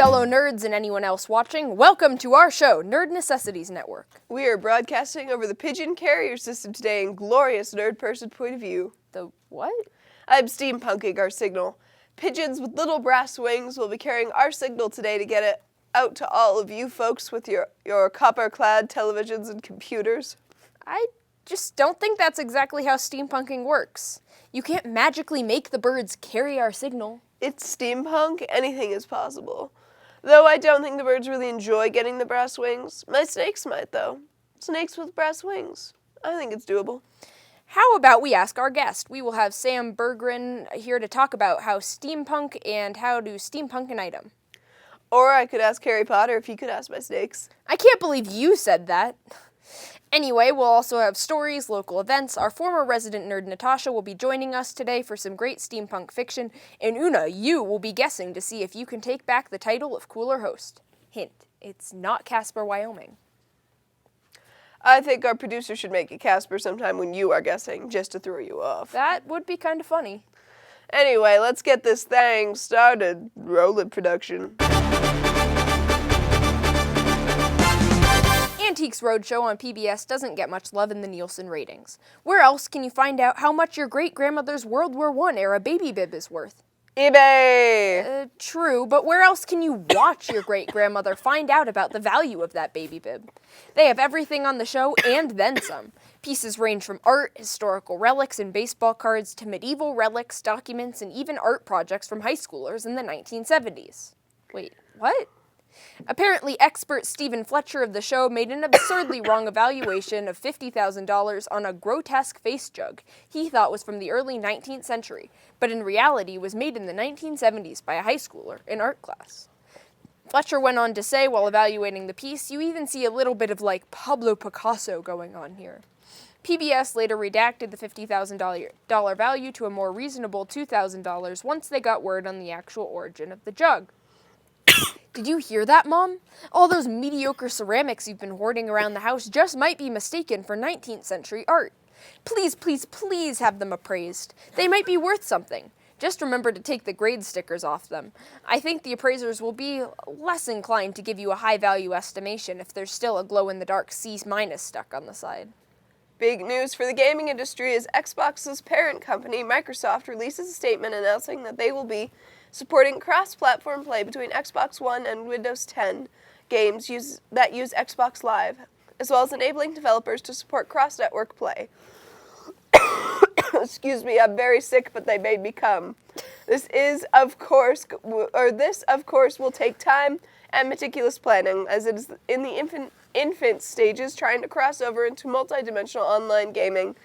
fellow nerds and anyone else watching, welcome to our show, Nerd Necessities Network. We are broadcasting over the Pigeon Carrier System today in glorious nerd person point of view. The what? I'm steampunking our signal. Pigeons with little brass wings will be carrying our signal today to get it out to all of you folks with your copper-clad televisions and computers. I just don't think that's exactly how steampunking works. You can't magically make the birds carry our signal. It's steampunk, anything is possible. Though I don't think the birds really enjoy getting the brass wings. My snakes might, though. Snakes with brass wings. I think it's doable. How about we ask our guest? We will have Sam Bergren here to talk about how steampunk and how to steampunk an item. Or I could ask Harry Potter if he could ask my snakes. I can't believe you said that. Anyway, we'll also have stories, local events. Our former resident nerd Natasha will be joining us today for some great steampunk fiction. And Una, you will be guessing to see if you can take back the title of cooler host. Hint, it's not Casper, Wyoming. I think our producer should make it Casper sometime when you are guessing, just to throw you off. That would be kind of funny. Anyway, let's get this thing started. Roll it, production. Antiques Roadshow on PBS doesn't get much love in the Nielsen ratings. Where else can you find out how much your great-grandmother's World War I era baby bib is worth? eBay! True, but where else can you watch your great-grandmother find out about the value of that baby bib? They have everything on the show and then some. Pieces range from art, historical relics, and baseball cards to medieval relics, documents, and even art projects from high schoolers in the 1970s. Wait, what? Apparently, expert Stephen Fletcher of the show made an absurdly wrong evaluation of $50,000 on a grotesque face jug he thought was from the early 19th century, but in reality was made in the 1970s by a high schooler in art class. Fletcher went on to say, while evaluating the piece, you even see a little bit of, Pablo Picasso going on here. PBS later redacted the $50,000 value to a more reasonable $2,000 once they got word on the actual origin of the jug. Did you hear that, Mom? All those mediocre ceramics you've been hoarding around the house just might be mistaken for 19th century art. Please, please, please have them appraised. They might be worth something. Just remember to take the grade stickers off them. I think the appraisers will be less inclined to give you a high-value estimation if there's still a glow-in-the-dark C- stuck on the side. Big news for the gaming industry as Xbox's parent company, Microsoft, releases a statement announcing that they will be supporting cross-platform play between Xbox One and Windows 10 games that use Xbox Live, as well as enabling developers to support cross-network play. Excuse me, I'm very sick, but they made me come. This, of course, will take time and meticulous planning, as it is in the infant stages trying to cross over into multi-dimensional online gaming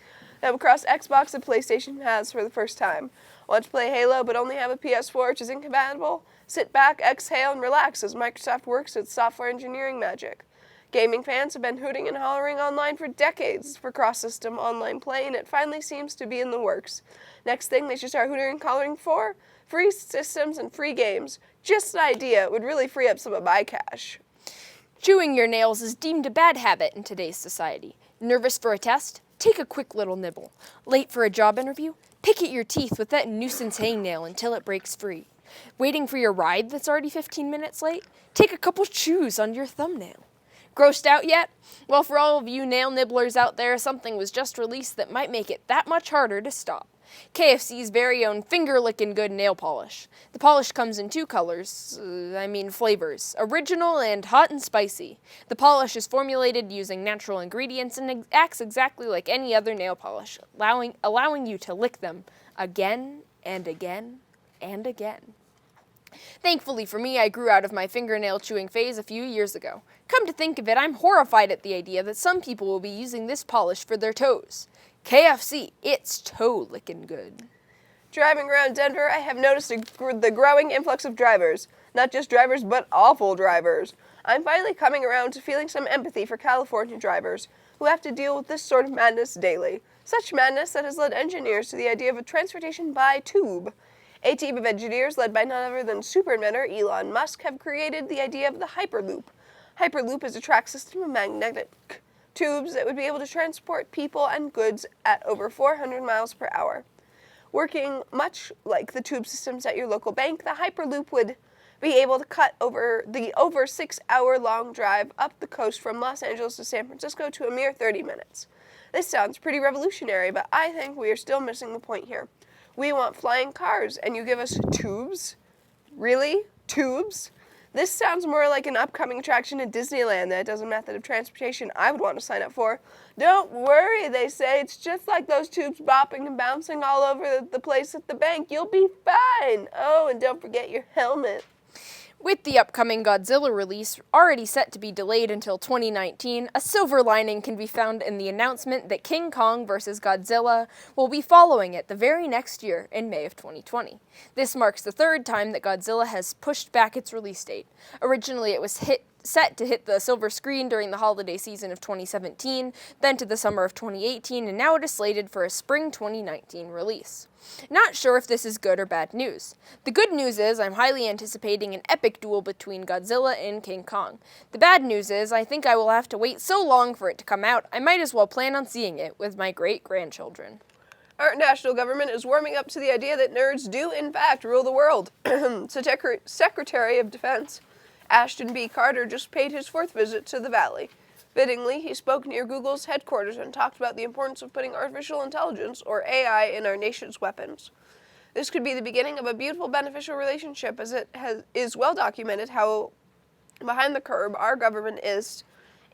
that will cross Xbox and PlayStation paths for the first time. Want to play Halo but only have a PS4 which is incompatible? Sit back, exhale, and relax as Microsoft works its software engineering magic. Gaming fans have been hooting and hollering online for decades for cross-system online play, and it finally seems to be in the works. Next thing they should start hooting and hollering for? Free systems and free games. Just an idea. It would really free up some of my cash. Chewing your nails is deemed a bad habit in today's society. Nervous for a test? Take a quick little nibble. Late for a job interview? Pick at your teeth with that nuisance hangnail until it breaks free. Waiting for your ride that's already 15 minutes late? Take a couple chews on your thumbnail. Grossed out yet? Well, for all of you nail nibblers out there, something was just released that might make it that much harder to stop. KFC's very own finger-lickin' good nail polish. The polish comes in two colors, flavors, original and hot and spicy. The polish is formulated using natural ingredients and acts exactly like any other nail polish, allowing you to lick them again and again and again. Thankfully for me, I grew out of my fingernail chewing phase a few years ago. Come to think of it, I'm horrified at the idea that some people will be using this polish for their toes. KFC, it's toe-licking good. Driving around Denver, I have noticed the growing influx of drivers. Not just drivers, but awful drivers. I'm finally coming around to feeling some empathy for California drivers, who have to deal with this sort of madness daily. Such madness that has led engineers to the idea of a transportation by tube. A team of engineers led by none other than super inventor Elon Musk have created the idea of the Hyperloop. Hyperloop is a track system of magnetic tubes that would be able to transport people and goods at over 400 miles per hour. Working much like the tube systems at your local bank, the Hyperloop would be able to cut over 6-hour-long drive up the coast from Los Angeles to San Francisco to a mere 30 minutes. This sounds pretty revolutionary, but I think we are still missing the point here. We want flying cars, and you give us tubes? Really? Tubes? This sounds more like an upcoming attraction in Disneyland that does a method of transportation I would want to sign up for. Don't worry, they say. It's just like those tubes bopping and bouncing all over the place at the bank. You'll be fine. Oh, and don't forget your helmet. With the upcoming Godzilla release already set to be delayed until 2019, a silver lining can be found in the announcement that King Kong vs. Godzilla will be following it the very next year in May of 2020. This marks the third time that Godzilla has pushed back its release date. Originally, it was set to hit the silver screen during the holiday season of 2017, then to the summer of 2018, and now it is slated for a spring 2019 release. Not sure if this is good or bad news. The good news is I'm highly anticipating an epic duel between Godzilla and King Kong. The bad news is I think I will have to wait so long for it to come out, I might as well plan on seeing it with my great-grandchildren. Our national government is warming up to the idea that nerds do, in fact, rule the world. Secretary of Defense Ashton B. Carter just paid his 4th visit to the Valley. Fittingly, he spoke near Google's headquarters and talked about the importance of putting artificial intelligence, or AI, in our nation's weapons. This could be the beginning of a beautiful, beneficial relationship, as it is well documented how behind the curve our government is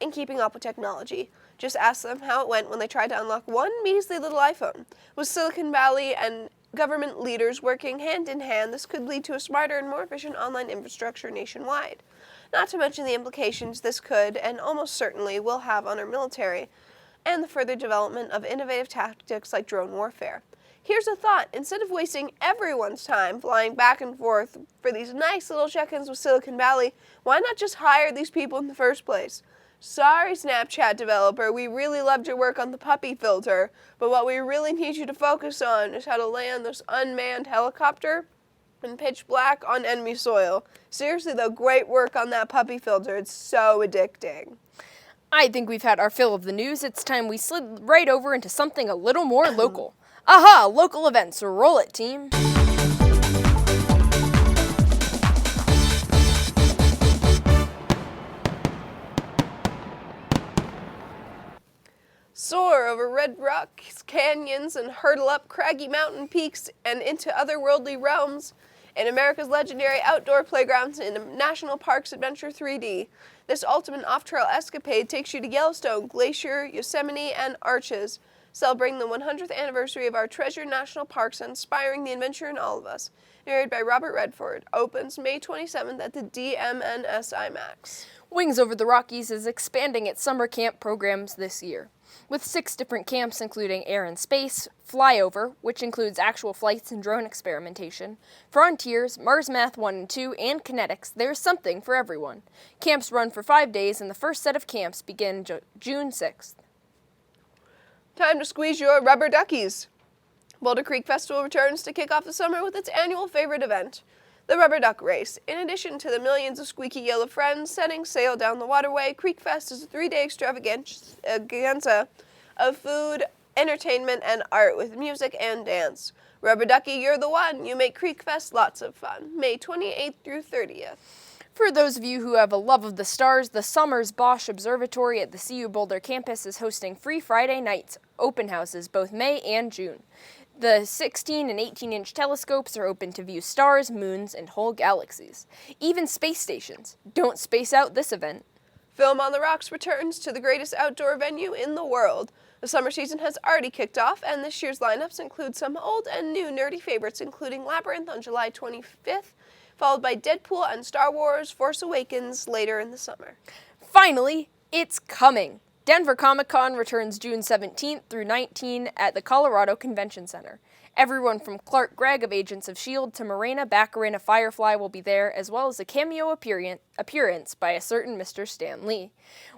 in keeping up with technology. Just ask them how it went when they tried to unlock one measly little iPhone. With Silicon Valley and government leaders working hand in hand, this could lead to a smarter and more efficient online infrastructure nationwide. Not to mention the implications this could, and almost certainly will have on our military, and the further development of innovative tactics like drone warfare. Here's a thought. Instead of wasting everyone's time flying back and forth for these nice little check-ins with Silicon Valley, why not just hire these people in the first place? Sorry, Snapchat developer, we really loved your work on the puppy filter, but what we really need you to focus on is how to land this unmanned helicopter in pitch black on enemy soil. Seriously though, great work on that puppy filter. It's so addicting. I think we've had our fill of the news. It's time we slid right over into something a little more local. Aha! Local events. Roll it, team. Soar over red rocks, canyons, and hurdle up craggy mountain peaks and into otherworldly realms in America's legendary outdoor playgrounds in National Parks Adventure 3D. This ultimate off-trail escapade takes you to Yellowstone, Glacier, Yosemite, and Arches, celebrating the 100th anniversary of our treasured national parks and inspiring the adventure in all of us. Narrated by Robert Redford. Opens May 27th at the DMNS IMAX. Wings Over the Rockies is expanding its summer camp programs this year, with 6 different camps including Air and Space, Flyover, which includes actual flights and drone experimentation, Frontiers, Mars Math 1 and 2, and Kinetics. There's something for everyone. Camps run for 5 days, and the first set of camps begin June 6th. Time to squeeze your rubber duckies. Boulder Creek Festival returns to kick off the summer with its annual favorite event, the Rubber Duck Race. In addition to the millions of squeaky yellow friends setting sail down the waterway, Creek Fest is a 3-day extravaganza of food, entertainment, and art with music and dance. Rubber Ducky, you're the one. You make Creek Fest lots of fun. May 28th through 30th. For those of you who have a love of the stars, the Summers Bosch Observatory at the CU Boulder campus is hosting free Friday nights open houses both May and June. The 16 and 18-inch telescopes are open to view stars, moons, and whole galaxies. Even space stations. Don't space out this event. Film on the Rocks returns to the greatest outdoor venue in the world. The summer season has already kicked off, and this year's lineups include some old and new nerdy favorites, including Labyrinth on July 25th, followed by Deadpool and Star Wars Force Awakens later in the summer. Finally, it's coming! Denver Comic-Con returns June 17th through 19 at the Colorado Convention Center. Everyone from Clark Gregg of Agents of S.H.I.E.L.D. to Morena Baccarin of Firefly will be there, as well as a cameo appearance by a certain Mr. Stan Lee.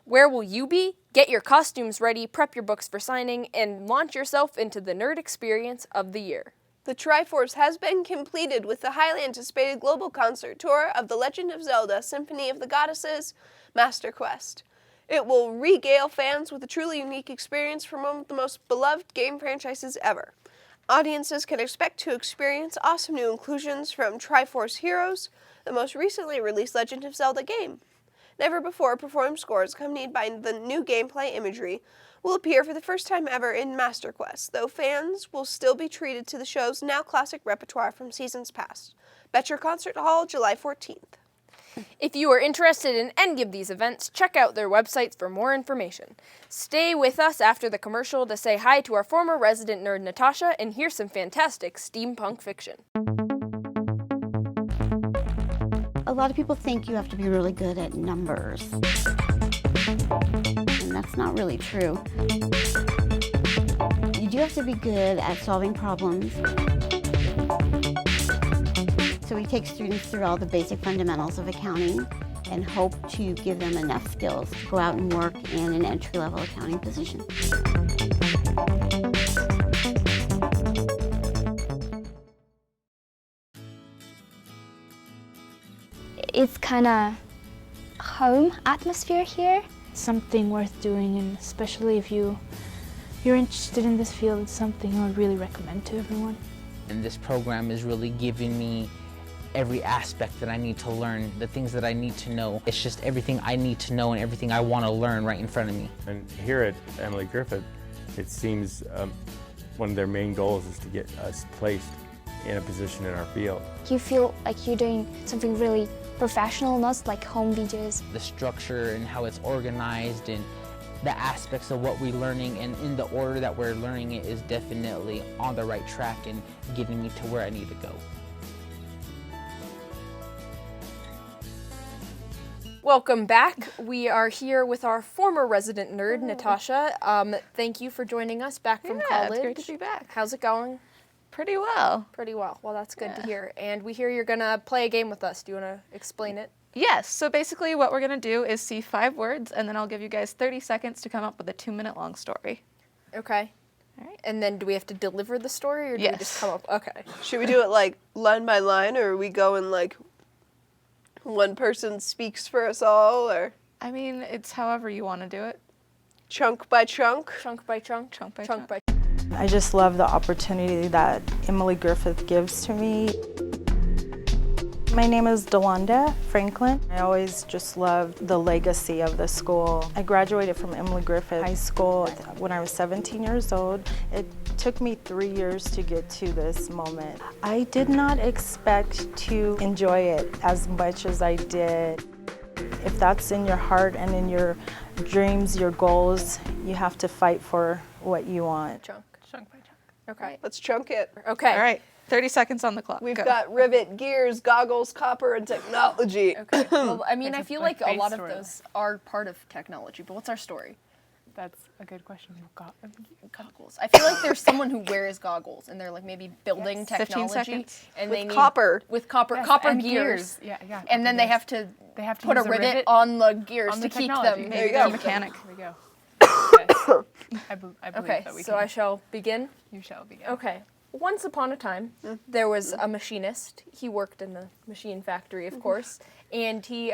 Where will you be? Get your costumes ready, prep your books for signing, and launch yourself into the nerd experience of the year. The Triforce has been completed with the highly anticipated global concert tour of The Legend of Zelda Symphony of the Goddesses Master Quest. It will regale fans with a truly unique experience from one of the most beloved game franchises ever. Audiences can expect to experience awesome new inclusions from Triforce Heroes, the most recently released Legend of Zelda game. Never before performed scores accompanied by the new gameplay imagery will appear for the first time ever in Master Quest, though fans will still be treated to the show's now classic repertoire from seasons past. Betcher Concert Hall, July 14th. If you are interested in any of these events, check out their websites for more information. Stay with us after the commercial to say hi to our former resident nerd Natasha and hear some fantastic steampunk fiction. A lot of people think you have to be really good at numbers. And that's not really true. You do have to be good at solving problems. So we take students through all the basic fundamentals of accounting and hope to give them enough skills to go out and work in an entry-level accounting position. It's kind of home atmosphere here. Something worth doing, and especially if you're interested in this field, it's something I would really recommend to everyone. And this program is really giving me every aspect that I need to learn, the things that I need to know. It's just everything I need to know and everything I want to learn right in front of me. And here at Emily Griffith, it seems one of their main goals is to get us placed in a position in our field. You feel like you're doing something really professional, not like home videos. The structure and how it's organized and the aspects of what we're learning and in the order that we're learning it is definitely on the right track and getting me to where I need to go. Welcome back. We are here with our former resident nerd, Natasha. Thank you for joining us back from college. It's great to be back. How's it going? Pretty well. Pretty well. Well, that's good to hear. And we hear you're going to play a game with us. Do you want to explain it? Yes, so basically what we're going to do is see 5 words, and then I'll give you guys 30 seconds to come up with a 2-minute long story. Okay. All right. And then do we have to deliver the story, or do we just come up? Okay. Should we do it like line by line, or are we going like one person speaks for us all, or I mean, it's however you want to do it. chunk by chunk? Chunk by chunk? Chunk by chunk. I just love the opportunity that Emily Griffith gives to me. My name is Delonda Franklin. I always just loved the legacy of the school. I graduated from Emily Griffith High School when I was 17 years old. It took me 3 years to get to this moment. I did not expect to enjoy it as much as I did. If that's in your heart and in your dreams, your goals, you have to fight for what you want. Chunk. Chunk by chunk. Okay. Let's chunk it. Okay. All right, 30 seconds on the clock. We've Go. got rivet, gears, goggles, copper, and technology. Okay. Well, I mean, I It's feel like like a lot base of story. those are part of technology, but what's our story? That's a good question. Goggles. I feel like there's someone who wears goggles, and they're like maybe building 15 technology, seconds. and With they need copper. with copper Yes, copper and gears. Yeah. And then they have to put a use rivet on the gears on to the keep technology. them. There you They're go. a mechanic. There we go. Yes. I believe Okay, that we so can. I shall begin. You shall begin. Okay. Once upon a time, there was a machinist. He worked in the machine factory, of course, and he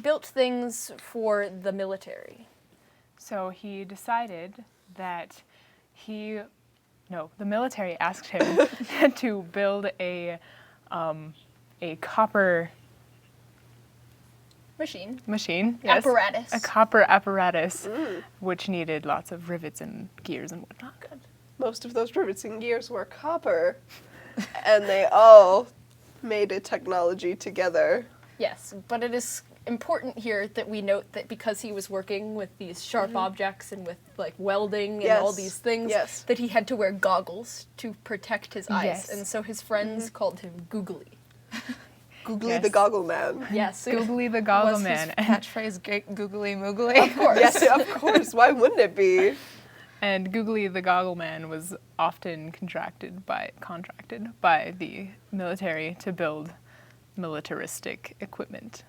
built things for the military. So he decided that the military asked him to build a copper machine. Yes. Apparatus. A copper apparatus, which needed lots of rivets and gears and whatnot. Most of those rivets and gears were copper, and they all made a technology together. Yes, but it is important here that we note that because he was working with these sharp objects and with like welding and all Yes, these things, yes. that he had to wear goggles to protect his eyes. Yes. And so his friends called him Googly. Googly Yes. the Goggle Man. Yes. Googly the Goggle Was Man. his catchphrase googly moogly? Of course. Yes, of course. Why wouldn't it be? And Googly the Goggle Man was often contracted by the military to build militaristic equipment.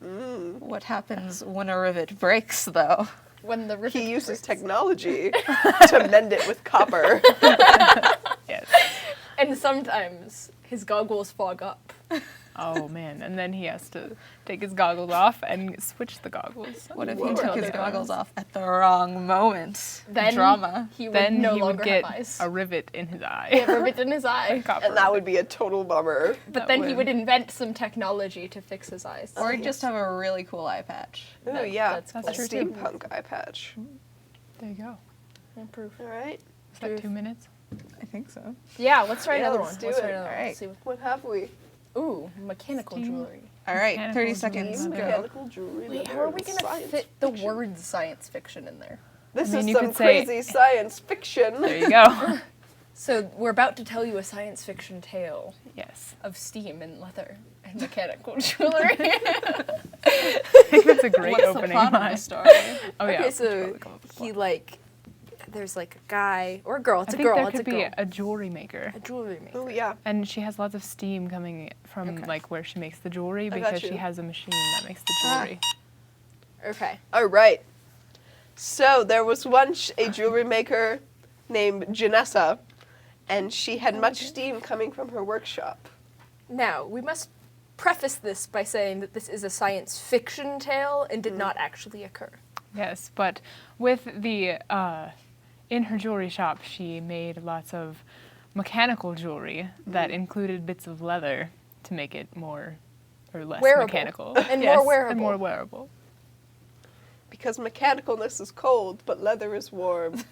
What happens when a rivet breaks, though? When the rivet He uses breaks. technology to mend it with copper. Yes. And sometimes his goggles fog up. Oh man, and then he has to take his goggles off and switch the goggles. What if he took his goggles off at the wrong moment? Then Drama. he would Then no he longer would get have eyes. a rivet in his eye. Yeah, rivet in his eye. Copper And that rivet. would be a total bummer. But then he would invent some technology to fix his eyes. Or just have a really cool eye patch. Oh, yeah. that's a cool. That's true, too. steampunk eye patch. There you go. Improve. All right. Is that 2 minutes? I think so. Yeah, let's try Yeah, another let's one. do Let's try it. another one. Alright. Let's see what- What have we? Ooh, mechanical Steam. jewelry. All right, Mechanical 30 jewelry. seconds. Go. Mechanical jewelry. Wait, leather, how are we and gonna science fit the fiction. word science fiction in there? This I mean, is you some could say- crazy science fiction. There you go. So we're about to tell you a science fiction tale Yes. of steam and leather and mechanical jewelry. I think that's a great What's the opening plot of line. the story? Oh yeah. Okay, we so should totally come up with a he plot. there's like a guy or a girl. It's I a think girl. there It's a could be girl. a jewelry maker. A jewelry maker. Oh, yeah. And she has lots of steam coming from Okay. like where she makes the jewelry got because you. she has a machine that makes the jewelry. Okay. All right. So there was once a jewelry maker named Janessa, and she had much steam coming from her workshop. Now we must preface this by saying that this is a science fiction tale and did not actually occur. Yes, but with the in her jewelry shop, she made lots of mechanical jewelry that included bits of leather to make it more or less Wearable. mechanical And Yes, more wearable. And more wearable. Because mechanicalness is cold, but leather is warm.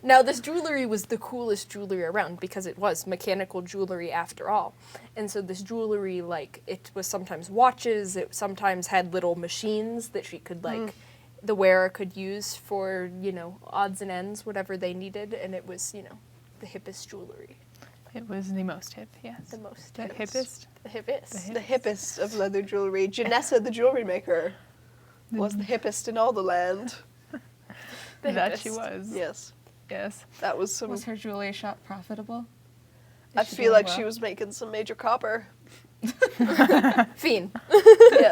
Now, this jewelry was the coolest jewelry around because it was mechanical jewelry after all. And so this jewelry, like, it was sometimes watches, it sometimes had little machines that she could, like, the wearer could use for, you know, odds and ends, whatever they needed. And it was, you know, the hippest jewelry. It was the most hip, yes. The most The hippest. hippest. The hippest. The hippest of leather jewelry. Janessa, the jewelry maker, was the hippest in all the land. The That she hippest. was. Yes. Yes. That was some. Was her jewelry shop profitable? I she feel doing like well? she was making some major copper. Fiend. Yeah.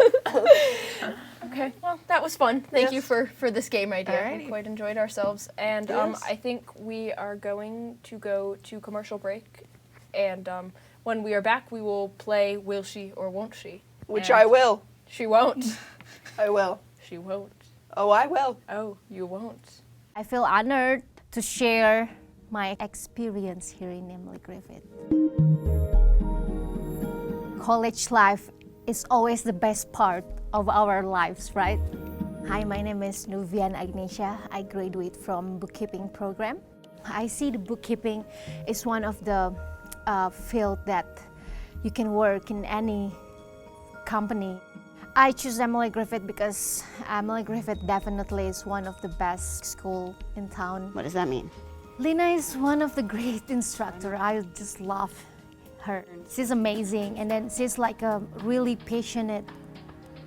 Okay, well, that was fun. Thank you Yes. for this game idea. We Alrighty. quite enjoyed ourselves. And Yes. I think we are going to go to commercial break. And when we are back, we will play Will She or Won't She? Which And I will. She won't. I will. She won't. Oh, I will. Oh, you won't. I feel honored to share my experience here in Emily Griffith. College life is always the best part of our lives, right? Hi, my name is Nuvian Agnesia. I graduate from bookkeeping program. I see the bookkeeping is one of the field that you can work in any company. I choose Emily Griffith because Emily Griffith definitely is one of the best school in town. What does that mean? Lina is one of the great instructor. I just love her. She's amazing, and then she's like a really passionate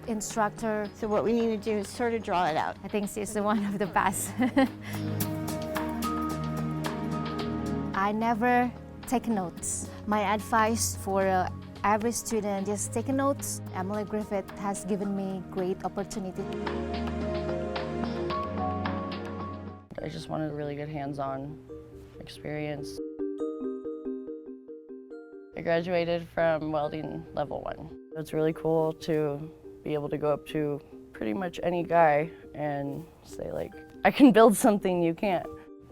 instructor. So what we need to do is sort of draw it out. I think she's the one of the best. I never take notes. My advice for every student, just take notes. Emily Griffith has given me great opportunity. I just wanted a really good hands-on experience. I graduated from welding level 1. It's really cool to be able to go up to pretty much any guy and say like, I can build something you can't.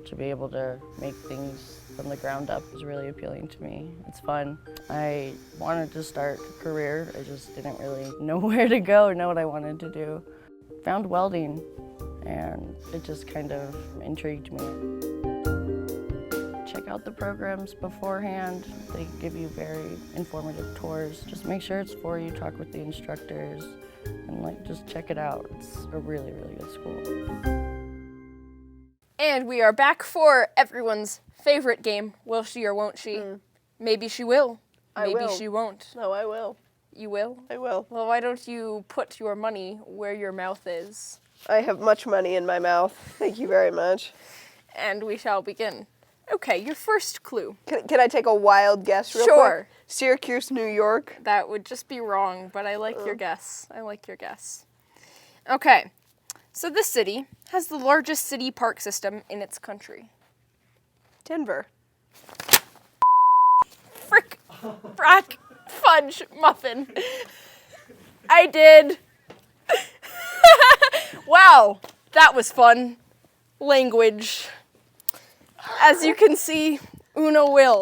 To be able to make things from the ground up is really appealing to me. It's fun. I wanted to start a career. I just didn't really know where to go or know what I wanted to do. Found welding and it just kind of intrigued me. Check out the programs beforehand. They give you very informative tours. Just make sure it's for you, talk with the instructors, and like just check it out. It's a really, really good school. And we are back for everyone's favorite game, Will She or Won't She? Maybe she will. I Maybe will. she won't. No, I will. You will? I will. Well, why don't you put your money where your mouth is? I have much money in my mouth. Thank you very much. And we shall begin. Okay, your first clue. Can I take a wild guess real Sure. quick? Syracuse, New York. That would just be wrong, but I like your guess. I like your guess. Okay, so this city has the largest city park system in its country. Denver. Frick. Frack. fudge muffin. I did. Wow, that was fun. Language. As you can see, Una will.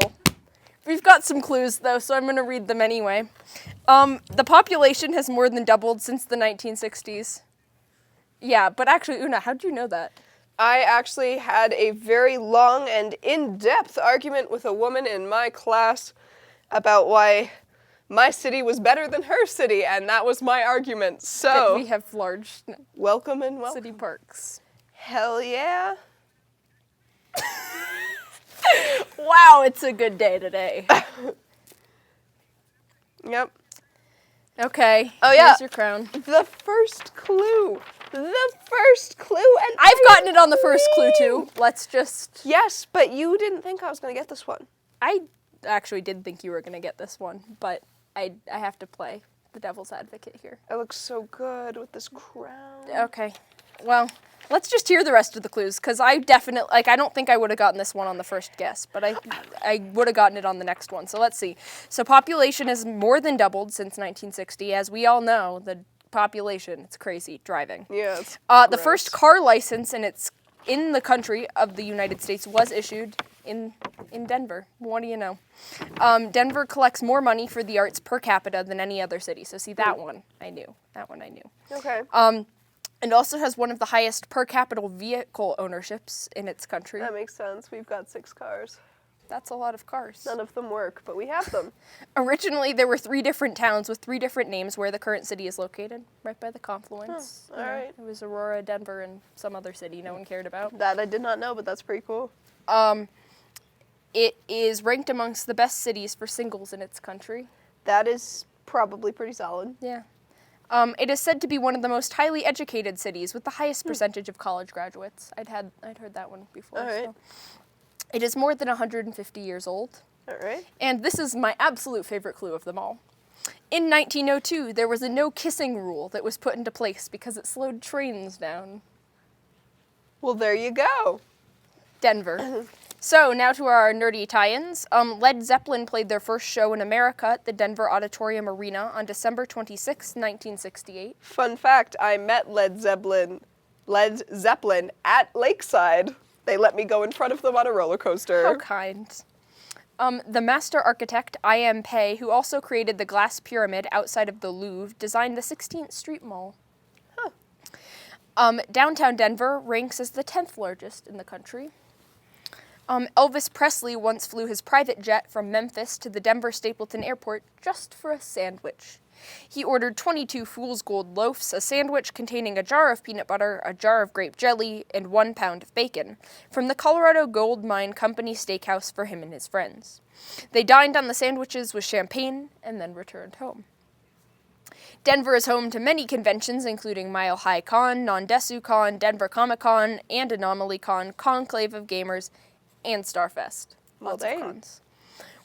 We've got some clues though, so I'm going to read them anyway. The population has more than doubled since the 1960s. Yeah, but actually, Una, how'd you know that? I actually had a very long and in-depth argument with a woman in my class about why my city was better than her city, and that was my argument. So That we have large welcome and welcome. city parks. Hell yeah. Wow, it's a good day today. Yep. Okay. Oh yeah. Here's your crown. The first clue. The first clue, and I've gotten it on the first clue too. Let's just. Yes, but you didn't think I was going to get this one. I actually did think you were going to get this one, but I have to play the devil's advocate here. I look so good with this crown. Okay. Well, let's just hear the rest of the clues, because I definitely, I don't think I would have gotten this one on the first guess, but I would have gotten it on the next one. So let's see. So population has more than doubled since 1960. As we all know, the population, it's crazy, driving. Yeah, it's the first car license in the country of the United States was issued in Denver. What do you know? Denver collects more money for the arts per capita than any other city. So see, that one I knew. That one I knew. Okay. And also has one of the highest per capita vehicle ownerships in its country. That makes sense. We've got 6 cars. That's a lot of cars. None of them work, but we have them. Originally, there were 3 different towns with 3 different names where the current city is located, right by the confluence. All right. It was Aurora, Denver, and some other city no one cared about. That I did not know, but that's pretty cool. It is ranked amongst the best cities for singles in its country. That is probably pretty solid. Yeah. It is said to be one of the most highly educated cities with the highest percentage of college graduates. I'd heard that one before. All right. So. It is more than 150 years old. All right. And this is my absolute favorite clue of them all. In 1902, there was a no kissing rule that was put into place because it slowed trains down. Well, there you go. Denver. So now to our nerdy tie-ins. Led Zeppelin played their first show in America at the Denver Auditorium Arena on December 26, 1968. Fun fact, I met Led Zeppelin at Lakeside. They let me go in front of them on a roller coaster. How kind. The master architect, I.M. Pei, who also created the glass pyramid outside of the Louvre, designed the 16th Street Mall. Downtown Denver ranks as the 10th largest in the country. Elvis Presley once flew his private jet from Memphis to the Denver Stapleton Airport just for a sandwich. He ordered 22 Fool's Gold loaves, a sandwich containing a jar of peanut butter, a jar of grape jelly, and 1 pound of bacon, from the Colorado Gold Mine Company Steakhouse for him and his friends. They dined on the sandwiches with champagne and then returned home. Denver is home to many conventions, including Mile High Con, Non-Desu Con, Denver Comic Con, and Anomaly Con, Conclave of Gamers, and Starfest. Lots of cons.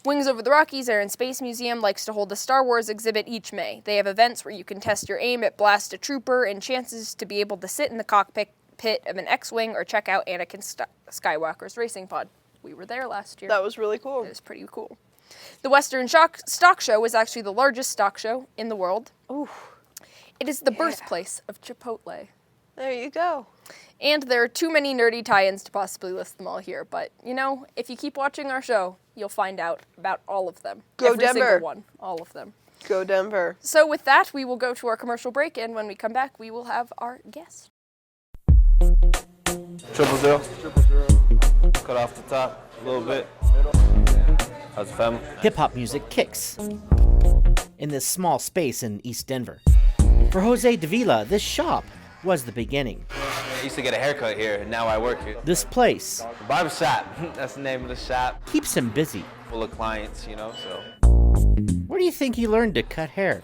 Wings Over the Rockies Air and Space Museum likes to hold a Star Wars exhibit each May. They have events where you can test your aim at Blast a Trooper and chances to be able to sit in the cockpit of an X-Wing or check out Anakin Skywalker's racing pod. We were there last year. That was really cool. It was pretty cool. The Western Stock Show is actually the largest stock show in the world. Ooh. It is the birthplace of Chipotle. There you go. And there are too many nerdy tie-ins to possibly list them all here, but, you know, if you keep watching our show, you'll find out about all of them. Go Every Denver. single one. All of them. Go Denver. So with that, we will go to our commercial break, and when we come back, we will have our guest. Triple zero. Cut off the top a little bit. How's the family? Hip-hop music kicks in this small space in East Denver. For Jose Davila, this shop was the beginning. I used to get a haircut here, and now I work here. This place, The barber shop. That's the name of the shop. keeps him busy. Full of clients, you know, so Where do you think he learned to cut hair?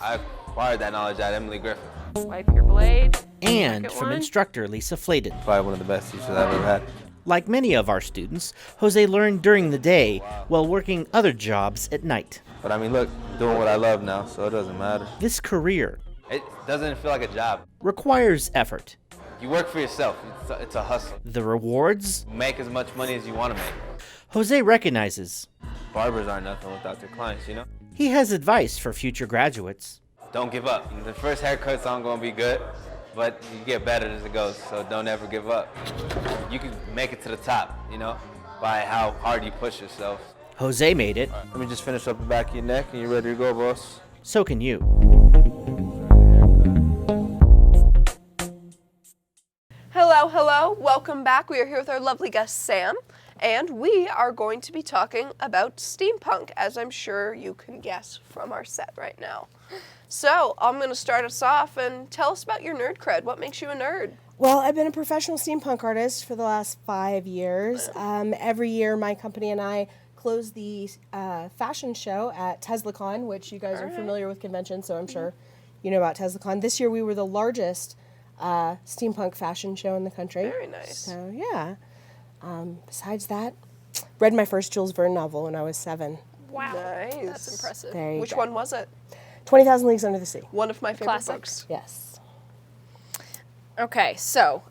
I acquired that knowledge at Emily Griffith. Wipe your blade. And Second from one. instructor Lisa Flayden. Probably one of the best teachers I've ever had. Like many of our students, Jose learned during the day while working other jobs at night. But I mean, look, I'm doing what I love now, so it doesn't matter. This career It doesn't feel like a job. requires effort. You work for yourself. It's a hustle. The rewards? Make as much money as you want to make. Jose recognizes Barbers aren't nothing without their clients, you know? He has advice for future graduates. Don't give up. The first haircuts aren't going to be good, but you get better as it goes, so don't ever give up. You can make it to the top, you know, by how hard you push yourself. Jose made it. Let me just finish up the back of your neck, and you're ready to go, boss. So can you. Hello, hello. Welcome back. We are here with our lovely guest, Sam, and we are going to be talking about steampunk, as I'm sure you can guess from our set right now. So, I'm going to start us off and tell us about your nerd cred. What makes you a nerd? Well, I've been a professional steampunk artist for the last 5 years. Every year, my company and I close the fashion show at TeslaCon, which you guys are familiar with conventions, so I'm sure you know about TeslaCon. This year, we were the largest steampunk fashion show in the country. Very nice. So, yeah. Besides that, read my first Jules Verne novel when I was 7. Wow. Nice. That's impressive. There you Which go. one was it? 20,000 Leagues Under the Sea. One of my favorite Classic. books. Yes. Okay, so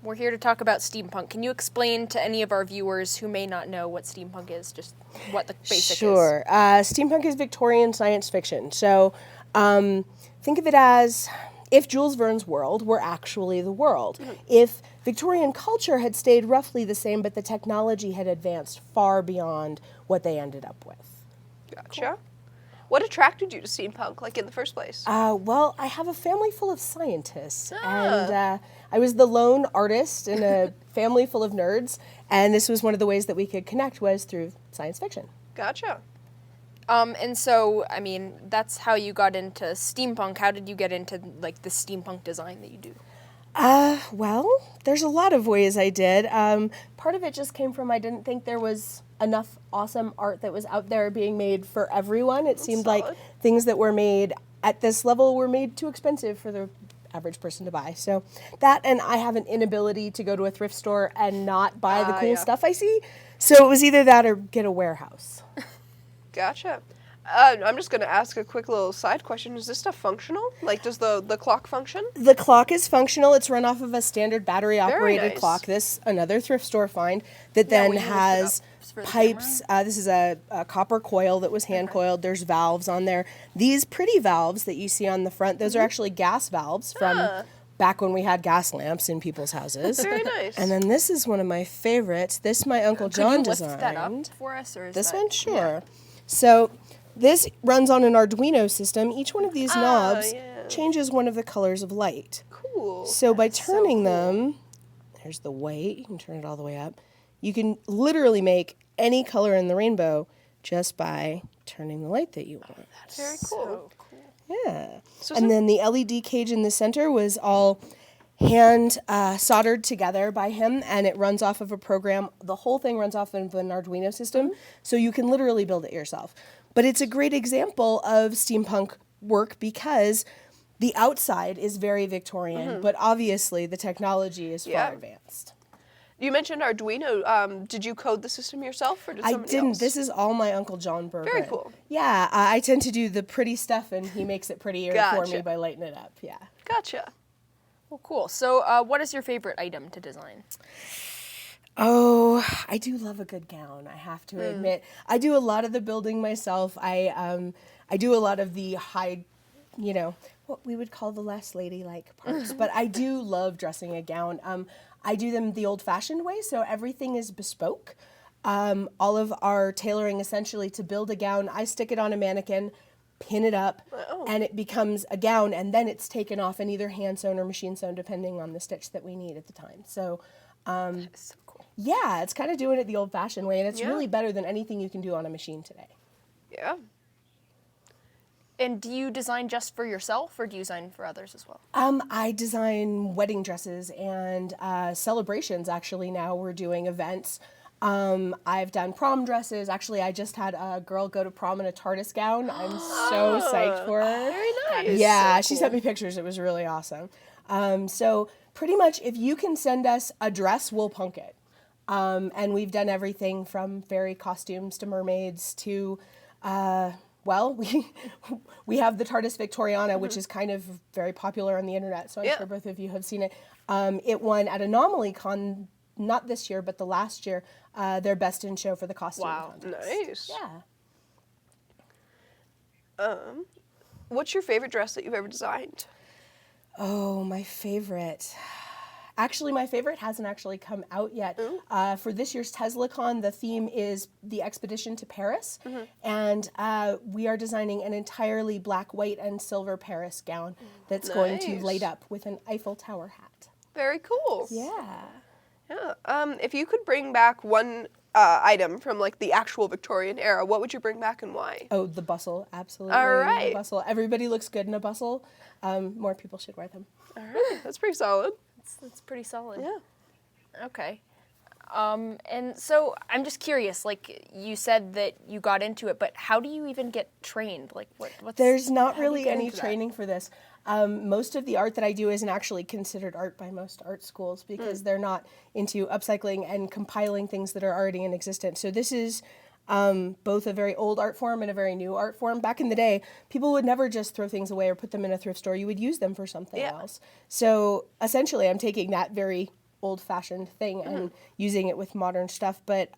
we're here to talk about steampunk. Can you explain to any of our viewers who may not know what steampunk is, just what the basic is? Sure. Steampunk is Victorian science fiction. So think of it as if Jules Verne's world were actually the world. If Victorian culture had stayed roughly the same, but the technology had advanced far beyond what they ended up with. Gotcha. Cool. What attracted you to steampunk, like in the first place? Well, I have a family full of scientists, and I was the lone artist in a family full of nerds, and this was one of the ways that we could connect was through science fiction. Gotcha. And so, I mean, that's how you got into steampunk. How did you get into, like, the steampunk design that you do? Well, there's a lot of ways I did. Part of it just came from I didn't think there was enough awesome art that was out there being made for everyone. It seemed like things that were made at this level were made too expensive for the average person to buy. So that, and I have an inability to go to a thrift store and not buy the cool stuff I see. So it was either that or get a warehouse. Gotcha. I'm just going to ask a quick little side question. Is this stuff functional? Like, does the clock function? The clock is functional. It's run off of a standard battery-operated nice. clock. This, another thrift store find, that then has pipes. This is a copper coil that was hand-coiled. There's valves on there. These pretty valves that you see on the front, those are actually gas valves from back when we had gas lamps in people's houses. Very nice. And then this is one of my favorites. This my Uncle John designed. Could you lift that up for us? Or is This that, one? Sure. So this runs on an Arduino system. Each one of these knobs changes one of the colors of light. Cool. So by turning them, there's the white, you can turn it all the way up. You can literally make any color in the rainbow just by turning the light that you want. That's very cool. Yeah. And then the LED cage in the center was all hand soldered together by him, and it runs off of a program. The whole thing runs off of an Arduino system, so you can literally build it yourself. But it's a great example of steampunk work because the outside is very Victorian, but obviously the technology is far advanced. You mentioned Arduino. Did you code the system yourself, or did somebody I didn't. else? This is all my Uncle John Bergren. Very cool. Yeah, I tend to do the pretty stuff, and he makes it prettier for me by lighting it up. Yeah. Gotcha. Well, cool. So what is your favorite item to design? Oh, I do love a good gown, I have to admit. I do a lot of the building myself. I do a lot of the high, what we would call the less ladylike parts. But I do love dressing a gown. I do them the old-fashioned way, so everything is bespoke. All of our tailoring, essentially, to build a gown, I stick it on a mannequin, pin it up, and it becomes a gown, and then it's taken off and either hand-sewn or machine-sewn, depending on the stitch that we need at the time. So, That's so cool. yeah, it's kind of doing it the old-fashioned way, and it's really better than anything you can do on a machine today. Yeah. And do you design just for yourself, or do you design for others as well? I design wedding dresses and celebrations, actually. Now we're doing events. I've done prom dresses. Actually, I just had a girl go to prom in a TARDIS gown. I'm so psyched for her. Very nice. Yeah, she sent me pictures. It was really awesome. So pretty much if you can send us a dress, we'll punk it. And we've done everything from fairy costumes to mermaids to, we have the TARDIS Victoriana, which is kind of very popular on the internet, so I'm sure both of you have seen it. It won at Anomaly Con, not this year, but the last year, their Best in Show for the costume contest. Nice. Yeah. What's your favorite dress that you've ever designed? Oh, my favorite. Actually, my favorite hasn't actually come out yet. For this year's TeslaCon, the theme is the expedition to Paris, and we are designing an entirely black, white, and silver Paris gown that's going to light up with an Eiffel Tower hat. Very cool. Yeah. Yeah. If you could bring back one item from like the actual Victorian era, what would you bring back and why? Oh, the bustle, absolutely. All right. The bustle. Everybody looks good in a bustle. More people should wear them. All right. That's pretty solid. That's pretty solid. Yeah. Okay. And so I'm just curious, like you said that you got into it, but how do you even get trained? Like what's There's not how do you really get any into that? training for this. Most of the art that I do isn't actually considered art by most art schools because they're not into upcycling and compiling things that are already in existence. So this is both a very old art form and a very new art form. Back in the day, people would never just throw things away or put them in a thrift store. You would use them for something else. So essentially, I'm taking that very old-fashioned thing and using it with modern stuff. But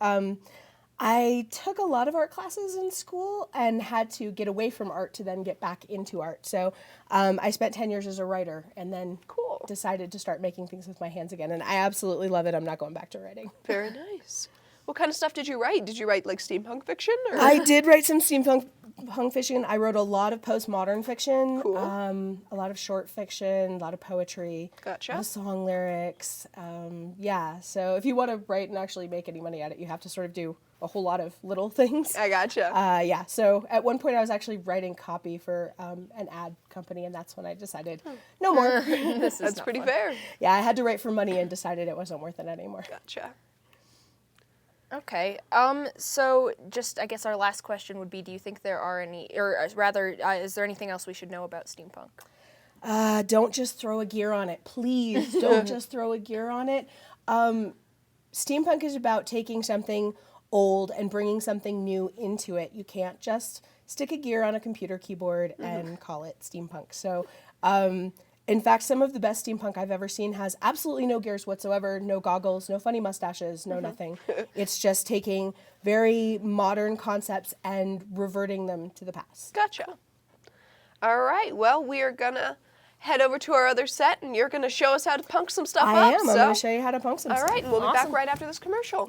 I took a lot of art classes in school and had to get away from art to then get back into art. So I spent 10 years as a writer and then decided to start making things with my hands again. And I absolutely love it. I'm not going back to writing. Very nice. What kind of stuff did you write? Did you write like steampunk fiction? Or? I did write some steampunk fiction. I wrote a lot of postmodern fiction, Cool. a lot of short fiction, a lot of poetry, Gotcha. a lot of song lyrics. Yeah, so if you want to write and actually make any money at it, you have to sort of do a whole lot of little things. I gotcha. Yeah, so at one point I was actually writing copy for an ad company, and that's when I decided, no more. That's pretty fair. Yeah, I had to write for money and decided it wasn't worth it anymore. Gotcha. Okay. So just I guess our last question would be, do you think there are any, or rather, is there anything else we should know about steampunk? Don't just throw a gear on it. Please don't just throw a gear on it. Steampunk is about taking something old and bringing something new into it. You can't just stick a gear on a computer keyboard and call it steampunk. So, in fact, some of the best steampunk I've ever seen has absolutely no gears whatsoever, no goggles, no funny mustaches, no nothing. It's just taking very modern concepts and reverting them to the past. Gotcha. All right. Well, we are gonna head over to our other set, and you're gonna show us how to punk some stuff up. I am. So. I'm going to show you how to punk some All stuff. right, and we'll be back right after this commercial.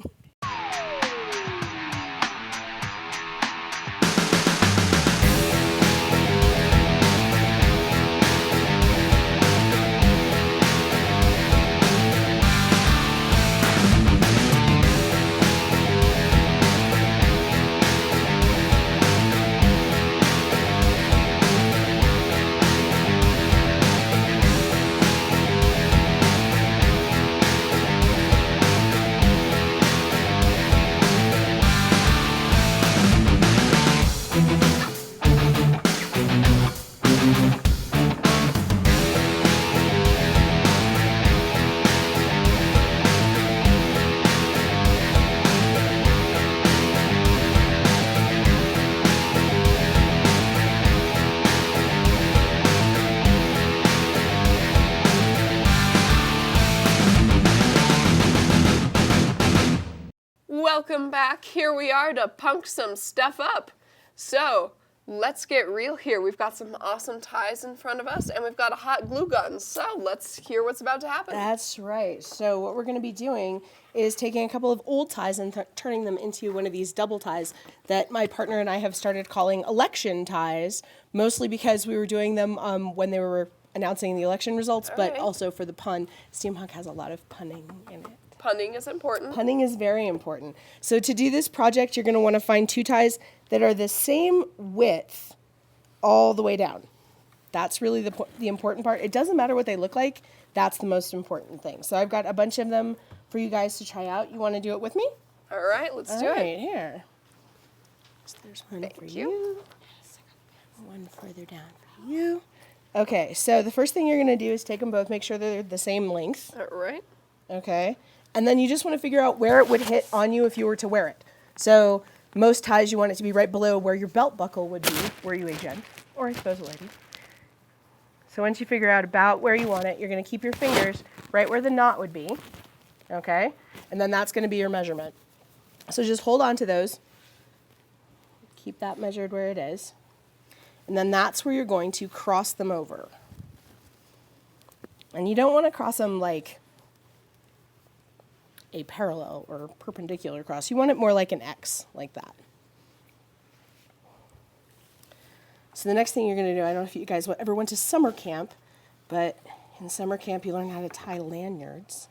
Welcome back. Here we are to punk some stuff up. So, let's get real here. We've got some awesome ties in front of us, and we've got a hot glue gun. So, let's hear what's about to happen. That's right. So what we're going to be doing is taking a couple of old ties and turning them into one of these double ties that my partner and I have started calling election ties, mostly because we were doing them when they were announcing the election results, but also for the pun. Steampunk has a lot of punning in it. Punning is important. Punning is very important. So to do this project, you're going to want to find two ties that are the same width all the way down. That's really the important part. It doesn't matter what they look like. That's the most important thing. So I've got a bunch of them for you guys to try out. You want to do it with me? All right, let's do it. All right, here. So there's one for you. One further down for you. Okay, so the first thing you're going to do is take them both, make sure they're the same length. All right. Okay. And then you just want to figure out where it would hit on you if you were to wear it. So most ties you want it to be right below where your belt buckle would be, were you a gent, or I suppose a lady. So once you figure out about where you want it, you're going to keep your fingers right where the knot would be, okay? And then that's going to be your measurement. So just hold on to those. Keep that measured where it is. And then that's where you're going to cross them over. And you don't want to cross them like a parallel or perpendicular cross. You want it more like an X, like that. So the next thing you're going to do, I don't know if you guys ever went to summer camp, but in summer camp you learn how to tie lanyards.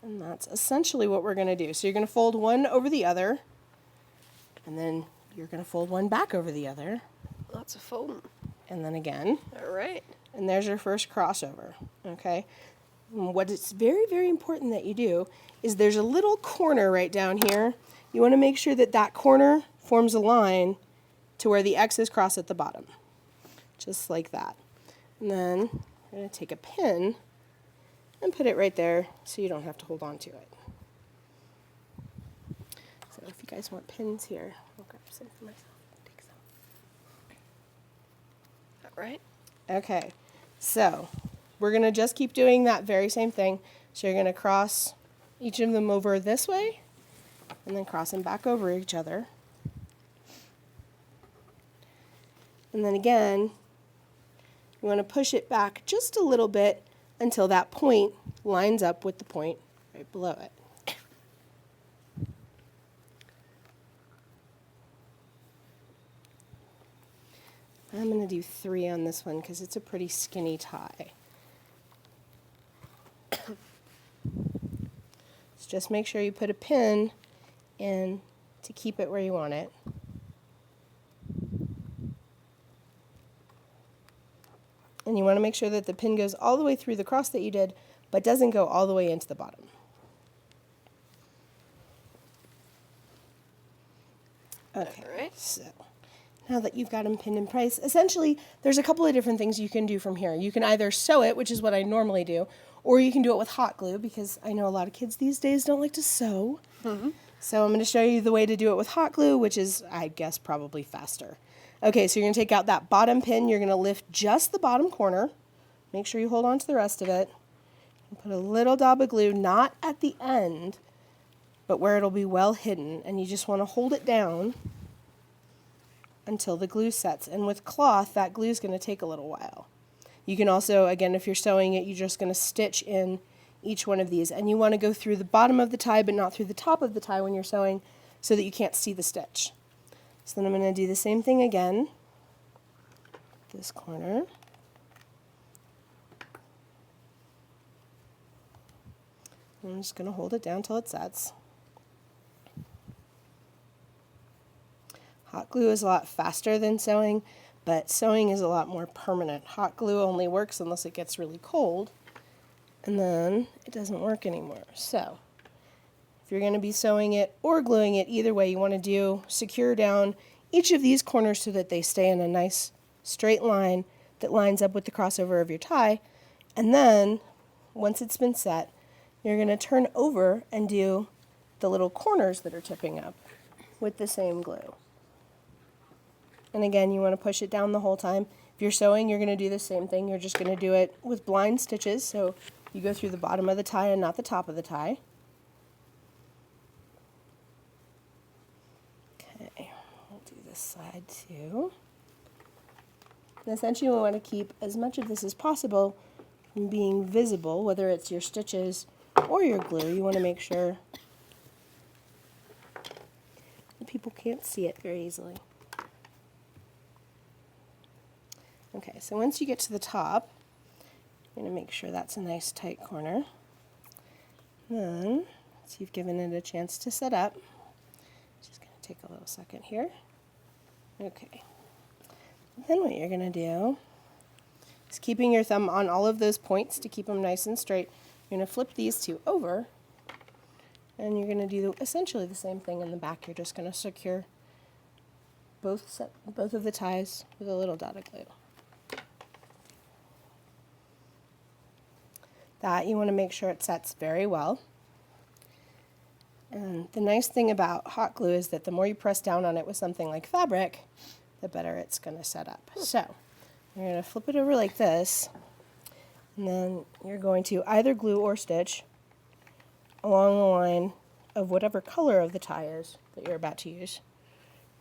And that's essentially what we're going to do. So you're going to fold one over the other, and then you're going to fold one back over the other. Lots of folding. And then again. All right. And there's your first crossover, okay? And what is very, very important that you do is there's a little corner right down here. You want to make sure that that corner forms a line to where the X's cross at the bottom, just like that. And then we're going to take a pin and put it right there so you don't have to hold on to it. So if you guys want pins here, I'll grab some for myself. Take some. All right. Okay, so we're going to just keep doing that very same thing. So you're going to cross each of them over this way and then cross them back over each other. And then again, you want to push it back just a little bit until that point lines up with the point right below it. I'm going to do 3 on this one because it's a pretty skinny tie. So just make sure you put a pin in to keep it where you want it. And you want to make sure that the pin goes all the way through the cross that you did, but doesn't go all the way into the bottom. Okay, right. So now that you've got them pinned in place, essentially there's a couple of different things you can do from here. You can either sew it, which is what I normally do, or you can do it with hot glue, because I know a lot of kids these days don't like to sew. So I'm going to show you the way to do it with hot glue, which is, I guess, probably faster. Okay, so you're going to take out that bottom pin. You're going to lift just the bottom corner. Make sure you hold on to the rest of it. And put a little dab of glue, not at the end, but where it'll be well hidden. And you just want to hold it down until the glue sets. And with cloth, that glue is going to take a little while. You can also, again, if you're sewing it, you're just going to stitch in each one of these. And you want to go through the bottom of the tie, but not through the top of the tie when you're sewing, so that you can't see the stitch. So then I'm going to do the same thing again, this corner. I'm just going to hold it down till it sets. Hot glue is a lot faster than sewing, but sewing is a lot more permanent. Hot glue only works unless it gets really cold, and then it doesn't work anymore. So if you're going to be sewing it or gluing it, either way you want to do, secure down each of these corners so that they stay in a nice straight line that lines up with the crossover of your tie. And then once it's been set, you're going to turn over and do the little corners that are tipping up with the same glue. And again, you want to push it down the whole time. If you're sewing, you're going to do the same thing. You're just going to do it with blind stitches. So you go through the bottom of the tie and not the top of the tie. Okay, we'll do this side too. And essentially we want to keep as much of this as possible from being visible, whether it's your stitches or your glue. You want to make sure that people can't see it very easily. Okay, so once you get to the top, you're going to make sure that's a nice tight corner. Then, once you've given it a chance to set up, just going to take a little second here. Okay. Then what you're going to do is, keeping your thumb on all of those points to keep them nice and straight, you're going to flip these two over, and you're going to do essentially the same thing in the back. You're just going to secure both of the ties with a little dot of glue. That you want to make sure it sets very well. And the nice thing about hot glue is that the more you press down on it with something like fabric, the better it's going to set up. So you're going to flip it over like this, and then you're going to either glue or stitch along the line of whatever color of the tie is that you're about to use.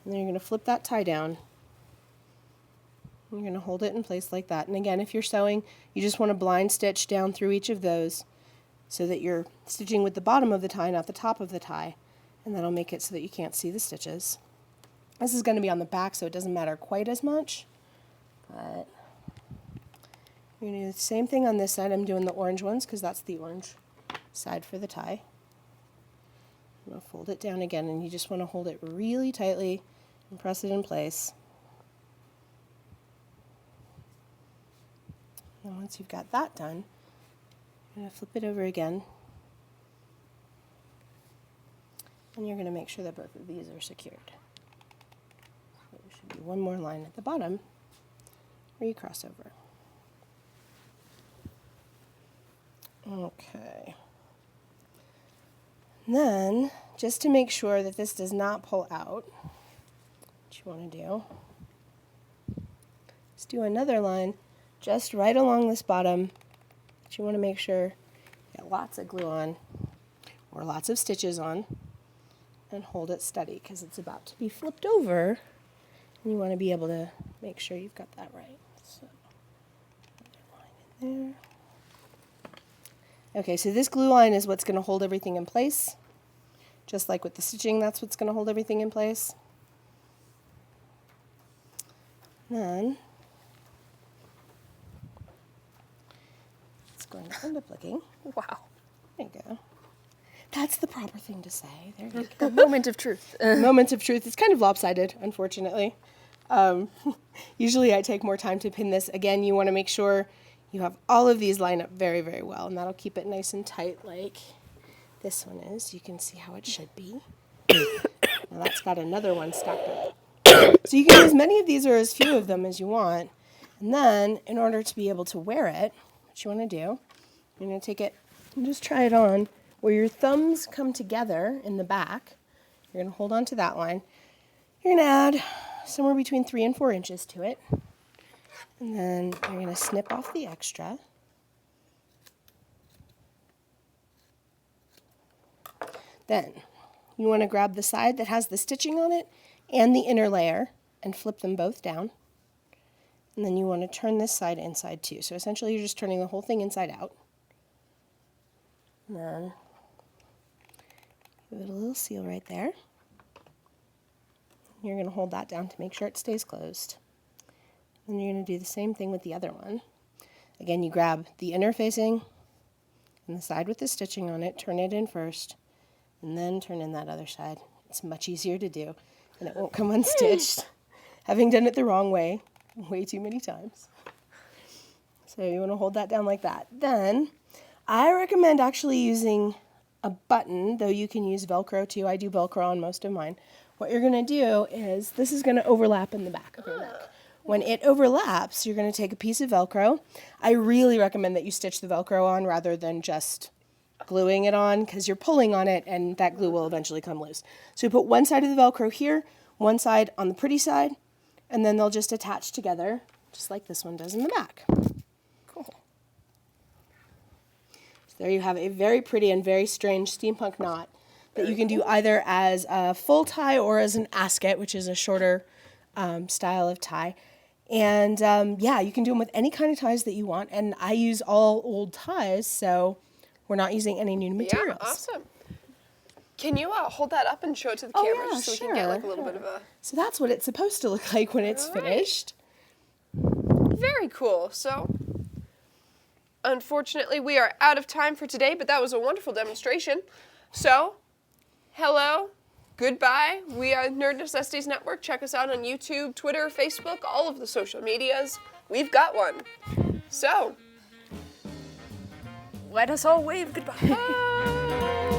And then you're going to flip that tie down You're going to hold it in place like that. And again, if you're sewing, you just want to blind stitch down through each of those so that you're stitching with the bottom of the tie, not the top of the tie. And that'll make it so that you can't see the stitches. This is going to be on the back, so it doesn't matter quite as much. But you're going to do the same thing on this side. I'm doing the orange ones because that's the orange side for the tie. I'm going to fold it down again, and you just want to hold it really tightly and press it in place. And once you've got that done, you're going to flip it over again. And you're going to make sure that both of these are secured. So there should be one more line at the bottom where you cross over. Okay. And then, just to make sure that this does not pull out, what you want to do is do another line just right along this bottom. But you want to make sure you get lots of glue on or lots of stitches on, and hold it steady because it's about to be flipped over, and you want to be able to make sure you've got that right. So, another line in there. Okay, so this glue line is what's going to hold everything in place. Just like with the stitching, that's what's going to hold everything in place. Then it's going to end up looking. Wow. There you go. That's the proper thing to say. There you A go. moment of truth. Moment of truth. It's kind of lopsided, unfortunately. Usually I take more time to pin this. Again, you want to make sure you have all of these line up very, very well, and that'll keep it nice and tight like this one is. You can see how it should be. Now that's got another one stacked up. So you can do as many of these or as few of them as you want. And then, in order to be able to wear it, what you want to do, you're going to take it and just try it on where your thumbs come together in the back. You're going to hold on to that line. You're going to add somewhere between 3 and 4 inches to it. And then you're going to snip off the extra. Then you want to grab the side that has the stitching on it and the inner layer and flip them both down. And then you want to turn this side inside too. So essentially you're just turning the whole thing inside out. And then give it a little seal right there. You're going to hold that down to make sure it stays closed. And you're going to do the same thing with the other one. Again, you grab the inner facing and the side with the stitching on it, turn it in first, and then turn in that other side. It's much easier to do, and it won't come unstitched. Having done it the wrong way too many times. So you want to hold that down like that. Then I recommend actually using a button, though you can use Velcro too. I do Velcro on most of mine. What you're going to do is, this is going to overlap in the back of your neck. When it overlaps, you're going to take a piece of Velcro. I really recommend that you stitch the Velcro on rather than just gluing it on, because you're pulling on it and that glue will eventually come loose. So you put one side of the Velcro here, one side on the pretty side, and then they'll just attach together, just like this one does in the back. Cool. So there you have a very pretty and very strange steampunk knot that you can do either as a full tie or as an ascot, which is a shorter style of tie. And yeah, you can do them with any kind of ties that you want. And I use all old ties, so we're not using any new materials. Yeah, awesome. Can you hold that up and show it to the camera yeah, just so we can get like a little bit of a... So that's what it's supposed to look like when it's finished. Very cool. So, unfortunately, we are out of time for today, but that was a wonderful demonstration. So, hello, goodbye. We are Nerd Necessities Network. Check us out on YouTube, Twitter, Facebook, all of the social medias. We've got one. So, let us all wave goodbye. Bye.